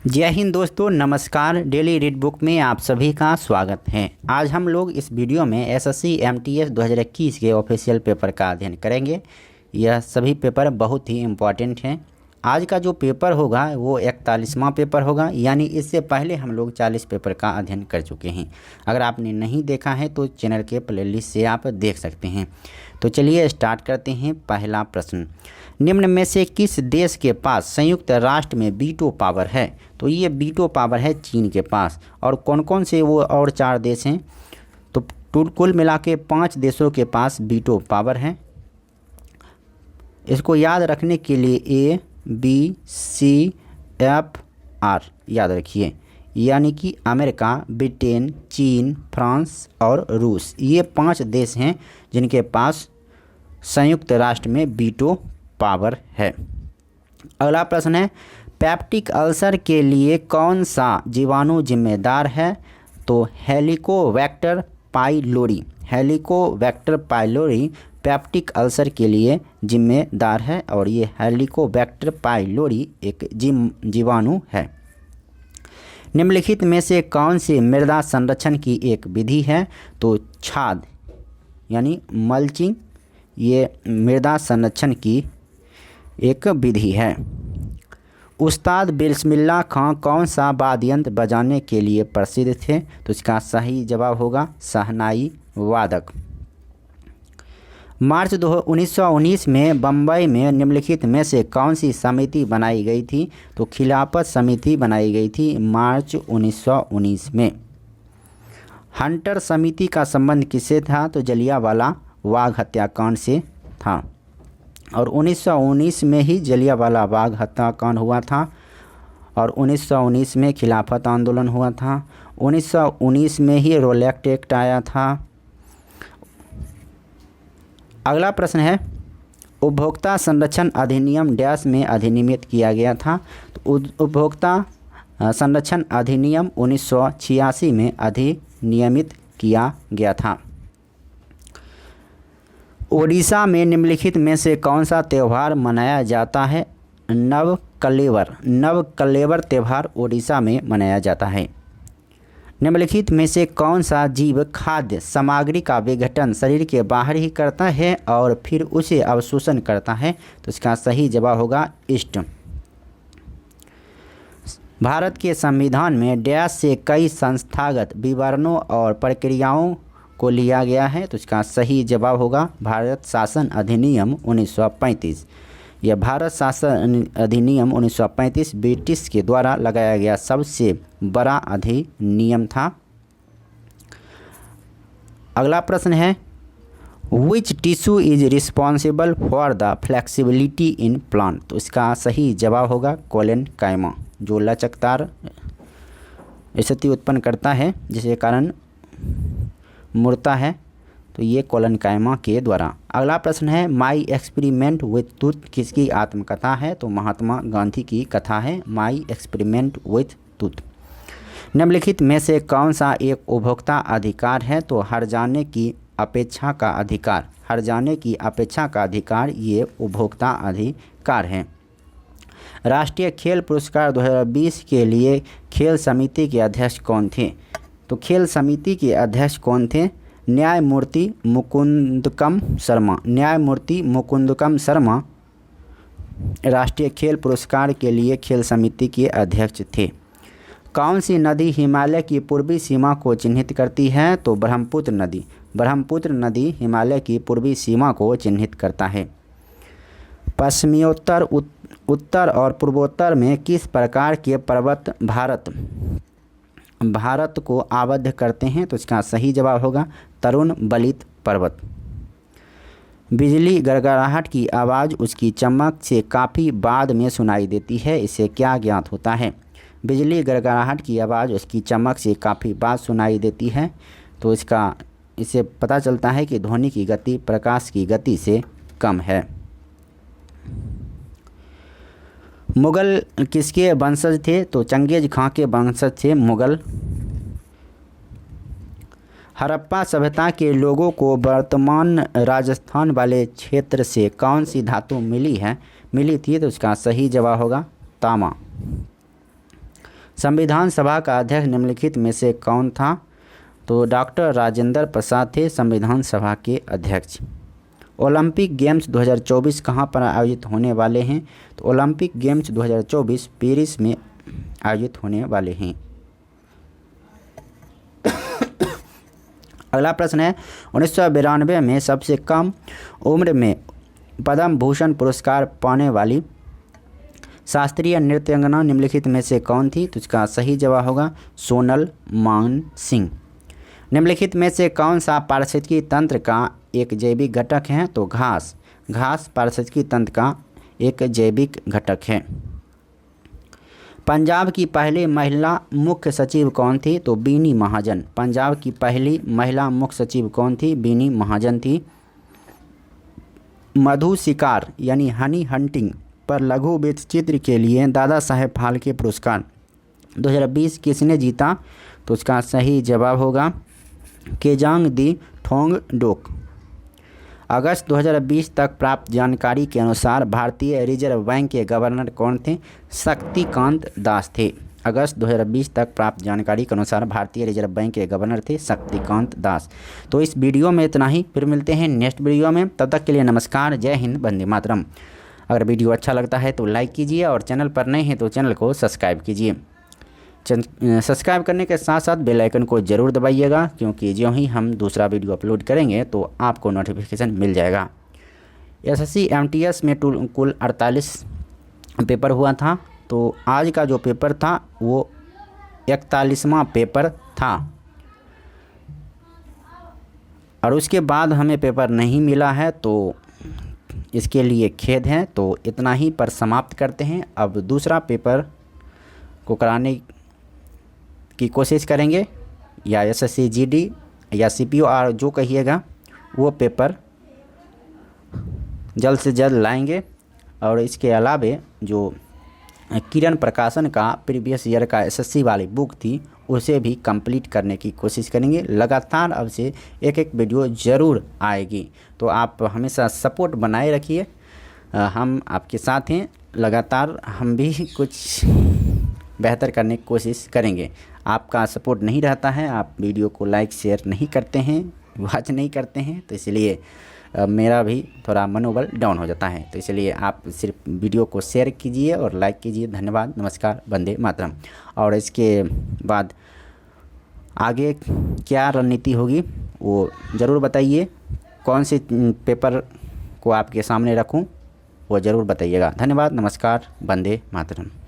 जय हिंद दोस्तों, नमस्कार। डेली रीड बुक में आप सभी का स्वागत है। आज हम लोग इस वीडियो में एसएससी एमटीएस 2021 के ऑफिशियल पेपर का अध्ययन करेंगे। यह सभी पेपर बहुत ही इम्पॉर्टेंट हैं। आज का जो पेपर होगा वो 41वां पेपर होगा, यानी इससे पहले हम लोग 40 पेपर का अध्ययन कर चुके हैं। अगर आपने नहीं देखा है तो चैनल के प्लेलिस्ट से आप देख सकते हैं। तो चलिए स्टार्ट करते हैं। पहला प्रश्न, निम्न में से किस देश के पास संयुक्त राष्ट्र में वीटो पावर है? तो ये वीटो पावर है चीन के पास। और कौन कौन से वो और 4 देश हैं? तो कुल मिला के 5 देशों के पास वीटो पावर है। इसको याद रखने के लिए ABCFR याद रखिए, यानी कि अमेरिका, ब्रिटेन, चीन, फ्रांस और रूस, ये 5 देश हैं जिनके पास संयुक्त राष्ट्र में वीटो पावर है। अगला प्रश्न है, पेप्टिक अल्सर के लिए कौन सा जीवाणु जिम्मेदार है? तो Helicobacter pylori. Helicobacter pylori peptic ulcer के लिए जिम्मेदार है और ये हेलिकोबैक्टर पाइलोरी एक जीवाणु है। निम्नलिखित में से कौन सी मृदा संरक्षण की एक विधि है? तो छाद यानी मल्चिंग, ये मृदा संरक्षण की एक विधि है। उस्ताद बिस्मिल्लाह खां कौन सा वाद्य यंत्र बजाने के लिए प्रसिद्ध थे? तो इसका सही जवाब होगा शहनाई वादक। मार्च 1919 में बम्बई में निम्नलिखित में से कौन सी समिति बनाई गई थी? तो खिलाफत समिति बनाई गई थी मार्च 1919 में। हंटर समिति का संबंध किससे था? तो जलियांवाला बाग हत्याकांड से था। और 1919 में ही जलियांवाला बाग हत्याकांड हुआ था और 1919 में खिलाफत आंदोलन हुआ था। 1919 में ही रोलेक्ट एक्ट आया था। अगला प्रश्न है, उपभोक्ता संरक्षण अधिनियम डैश में अधिनियमित किया गया था? तो उपभोक्ता संरक्षण अधिनियम 1986 में अधिनियमित किया गया था। ओडिशा में निम्नलिखित में से कौन सा त्यौहार मनाया जाता है? नवकलेवर। नवकलेवर त्यौहार ओडिशा में मनाया जाता है। निम्नलिखित में से कौन सा जीव खाद्य सामग्री का विघटन शरीर के बाहर ही करता है और फिर उसे अवशोषण करता है? तो इसका सही जवाब होगा ईस्ट। भारत के संविधान में डैश से कई संस्थागत विवरणों और प्रक्रियाओं को लिया गया है? तो इसका सही जवाब होगा भारत शासन अधिनियम 1935। यह भारत शासन अधिनियम 1935 ब्रिटिश के द्वारा लगाया गया सबसे बड़ा अधिनियम था। अगला प्रश्न है, which tissue is responsible for the flexibility in plant? तो इसका सही जवाब होगा कोलेनकाइमा, जो लचकदार स्थिति उत्पन्न करता है जिसके कारण मुड़ता है, तो ये कोलेनकाइमा के द्वारा। अगला प्रश्न है, माई एक्सपेरिमेंट विथ टूथ किसकी आत्मकथा है? तो महात्मा गांधी की कथा है माई एक्सपेरिमेंट विथ टूथ। निम्नलिखित में से कौन सा एक उपभोक्ता अधिकार है? तो हर जाने की अपेक्षा का अधिकार। हर जाने की अपेक्षा का अधिकार ये उपभोक्ता अधिकार है। राष्ट्रीय खेल पुरस्कार 2020 के लिए खेल समिति के अध्यक्ष कौन थे? तो खेल समिति के अध्यक्ष कौन थे? न्यायमूर्ति मुकुंदकम शर्मा। न्यायमूर्ति मुकुंदकम शर्मा राष्ट्रीय खेल पुरस्कार के लिए खेल समिति के अध्यक्ष थे। कौन सी नदी हिमालय की पूर्वी सीमा को चिन्हित करती है? तो ब्रह्मपुत्र नदी। ब्रह्मपुत्र नदी हिमालय की पूर्वी सीमा को चिन्हित करता है। पश्चिमोत्तर, उत्तर और पूर्वोत्तर में किस प्रकार के पर्वत भारत को आबद्ध करते हैं? तो इसका सही जवाब होगा तरुण बलित पर्वत। बिजली गड़गड़ाहट की आवाज़ उसकी चमक से काफ़ी बाद में सुनाई देती है, इसे क्या ज्ञात होता है? बिजली गड़गड़ाहट की आवाज़ उसकी चमक से काफ़ी बाद सुनाई देती है, तो इससे पता चलता है कि ध्वनि की गति प्रकाश की गति से कम है। मुगल किसके वंशज थे? तो चंगेज खां के वंशज थे मुगल। हड़प्पा सभ्यता के लोगों को वर्तमान राजस्थान वाले क्षेत्र से कौन सी धातु मिली थी? तो इसका सही जवाब होगा तांबा। संविधान सभा का अध्यक्ष निम्नलिखित में से कौन था? तो डॉक्टर राजेंद्र प्रसाद थे संविधान सभा के अध्यक्ष। ओलंपिक गेम्स 2024 कहाँ पर आयोजित होने वाले हैं? तो ओलंपिक गेम्स 2024 पेरिस में आयोजित होने वाले हैं। अगला प्रश्न है 1992 में सबसे कम उम्र में पद्म भूषण पुरस्कार पाने वाली शास्त्रीय नृत्यांगना निम्नलिखित में से कौन थी? तो इसका सही जवाब होगा सोनल मान सिंह। निम्नलिखित में से कौन सा पारिस्थितिकी तंत्र का एक जैविक घटक है? तो घास पारिस्थितिकी तंत्र का एक जैविक घटक है। पंजाब की पहली महिला मुख्य सचिव कौन थी? तो बीनी महाजन। पंजाब की पहली महिला मुख्य सचिव कौन थी? बीनी महाजन थी। मधु शिकार यानी हनी हंटिंग पर लघु वृत्तचित्र के लिए दादा साहेब फाल्के पुरस्कार 2020 किसने जीता? तो उसका सही जवाब होगा केजांग दी ठोंगडोक। अगस्त 2020 तक प्राप्त जानकारी के अनुसार भारतीय रिजर्व बैंक के गवर्नर कौन थे? शक्तिकांत दास थे। अगस्त 2020 तक प्राप्त जानकारी के अनुसार भारतीय रिजर्व बैंक के गवर्नर थे शक्तिकांत दास। तो इस वीडियो में इतना ही, फिर मिलते हैं नेक्स्ट वीडियो में। तब तक के लिए नमस्कार, जय हिंद, वंदे मातरम। अगर वीडियो अच्छा लगता है तो लाइक कीजिए और चैनल पर नए हैं तो चैनल को सब्सक्राइब कीजिए। सब्सक्राइब करने के साथ साथ बेल आइकन को ज़रूर दबाइएगा, क्योंकि जो ही हम दूसरा वीडियो अपलोड करेंगे तो आपको नोटिफिकेशन मिल जाएगा। एसएससी एमटीएस में कुल 48 पेपर हुआ था, तो आज का जो पेपर था वो 41वां पेपर था और उसके बाद हमें पेपर नहीं मिला है, तो इसके लिए खेद है। तो इतना ही पर समाप्त करते हैं। अब दूसरा पेपर को कराने की कोशिश करेंगे, या एसएससी जीडी या सीपीओ जो कहिएगा वो पेपर जल्द से जल्द लाएंगे। और इसके अलावे जो किरण प्रकाशन का प्रीवियस ईयर का एसएससी वाली बुक थी उसे भी कंप्लीट करने की कोशिश करेंगे। लगातार अब से एक वीडियो ज़रूर आएगी, तो आप हमेशा सपोर्ट बनाए रखिए। हम आपके साथ हैं, लगातार हम भी कुछ बेहतर करने की कोशिश करेंगे। आपका सपोर्ट नहीं रहता है, आप वीडियो को लाइक शेयर नहीं करते हैं, वॉच नहीं करते हैं, तो इसलिए मेरा भी थोड़ा मनोबल डाउन हो जाता है। तो इसलिए आप सिर्फ वीडियो को शेयर कीजिए और लाइक कीजिए। धन्यवाद, नमस्कार, वंदे मातरम। और इसके बाद आगे क्या रणनीति होगी वो ज़रूर बताइए। कौन से पेपर को आपके सामने रखूं वो ज़रूर बताइएगा। धन्यवाद, नमस्कार, वंदे मातरम।